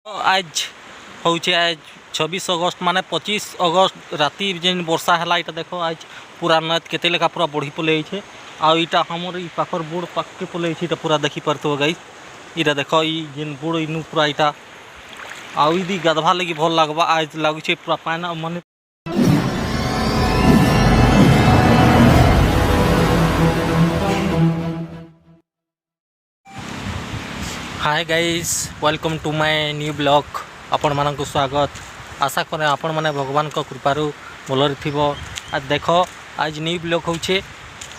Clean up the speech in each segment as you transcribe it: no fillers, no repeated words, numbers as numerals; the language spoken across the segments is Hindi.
आज हूँ आज 26 अगस्त माने 25 अगस्त राति जेन वर्षा है यहाँ देख आज पूरा नद केते लेखा पूरा बढ़ी पलि आईटा हमर ई पाखर बोर्ड पाके पलि पूरा देखी पारथो गाइस इटा देख जेन बोर्ड इनू पूरा इटा आदि गाधवा लगी भल लगवा आज लगुचे पूरा पान माने hi guys welcome to my new blog आपण मानक स्वागत आशा करे आपण माने भगवान को कृपारू भलर थिबो आ देखो आज न्यू ब्लॉग होचे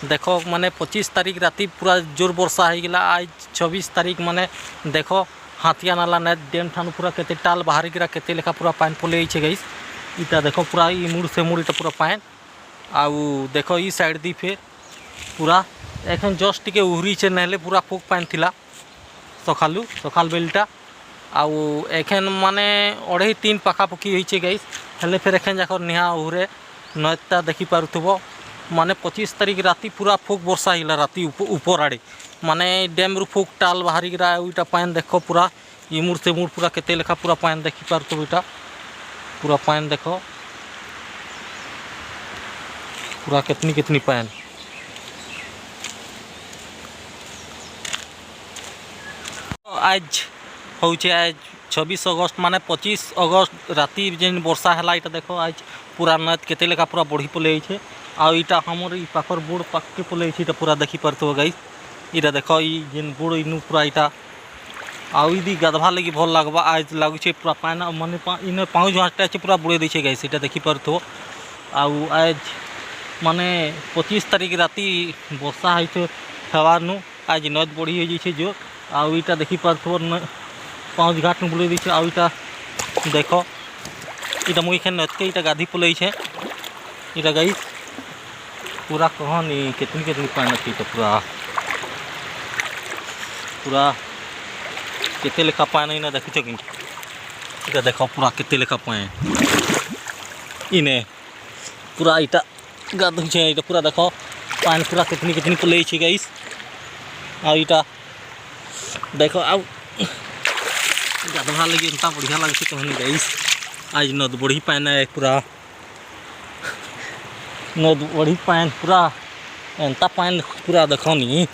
देखो माने 25 तारीख राति पूरा जोर वर्षा हो गला आज 26 तारीख माने देखो हाथिया नाला ने डेम ठानु पूरा केते टाल बाहर गिरा केते लेखा पूरा पान पले छे गाइस इटा देखो पूरा ई मुड़ से मुड़ इटा पूरा पान आउ देखो ई साइड दी फे पूरा एखन जस्ट टिके उहरी छे नहले पूरा फुक पान थिला सकालू सकाल बेलटा आउ एखन माने 2:30 पाखापाखी होइछे गाइस हेले फिर एखन जाकर निहा उहरे नयता देखि पारुथबो माने 25 तारीख राति पूरा फुक वर्षा हिला राति ऊपर आड़े माने डैम रु फुक टाल बाहरी गिरा उइटा पान देखो पूरा इमुड़ से मुड़ पूरा केते लेखा पूरा पान देखि पारुथबो इटा पूरा पान देखो पूरा कितनी पान आज हूँ आज 26 अगस्त माने 25 अगस्त राति जेन वर्षा है यहाँ देख आज पूरा नद केते लेखा पूरा बढ़ी पलि आईटा हमर ई पाखर बोर्ड पाके पलि पूरा देखी पारथो गाइस इटा देख जेन बोर्ड इनू पूरा इटा आदि गाधवा लगी भल लगवा आज लगुचे पूरा पान माने इन 5 घंटा पूरा बुड़े दी गाइस इटा देखी पारथो आउ आज माने 25 तारीख राति वर्षा होवार आज नद बढ़ी हो जाइए जो आउ इटा देखी पारथो 5 घाट बुले दी आउ इटा देख इटा मुई खेन नद के इटा गाधी पलि इटा गाइस पूरा कहनी कितनी पान अच्छी इटा पूरा पूरा केते लेखा पान इना देखिछ कि इटा देख पूरा केते लेखा पान इने पूरा इटा गाधु छे इटा पूरा देख पान पूरा कितनी पलि गाइस आ इटा देखो अब गाधवा लगे इतना बढ़िया लगे कहनी गाइस आज नद बढ़ी पान है पूरा नद बढ़ी पान पूरा एंता पान पूरा देखनी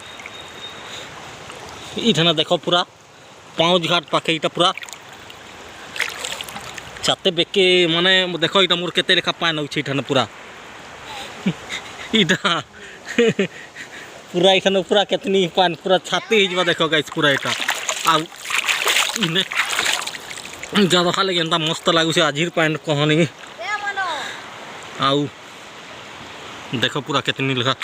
इठना देखो पूरा 5 घाट पाखे इटा पूरा छाते बेके माने देखो इटा मोर केते लेखा पान होछि इठना पूरा इटा पूरा इखन पूरा कितनी पान पूरा छाती हिजवा देखो गाइस पूरा इटा आ इने गाधवा लगे एंता मस्त लागुছে आजिर पान कहनी आउ देखो पूरा कितनी लेखा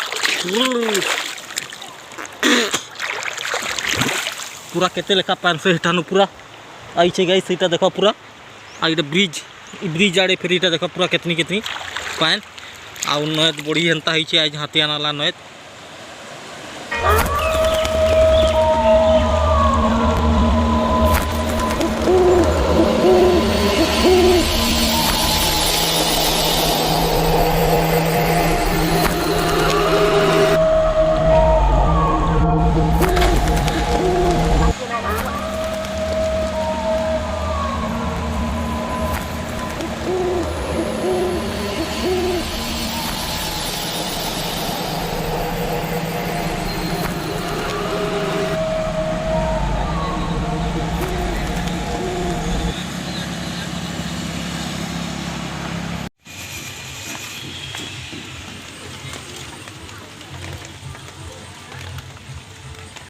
पूरा केते लेखा पान से हिटानु पूरा आई छे गाइस इटा देखो पूरा आ इटा ब्रिज आड़े फिर इटा देखो पूरा कितनी पान आउ नद बढ़ी एंता होइछे आज हाथिया नाला नद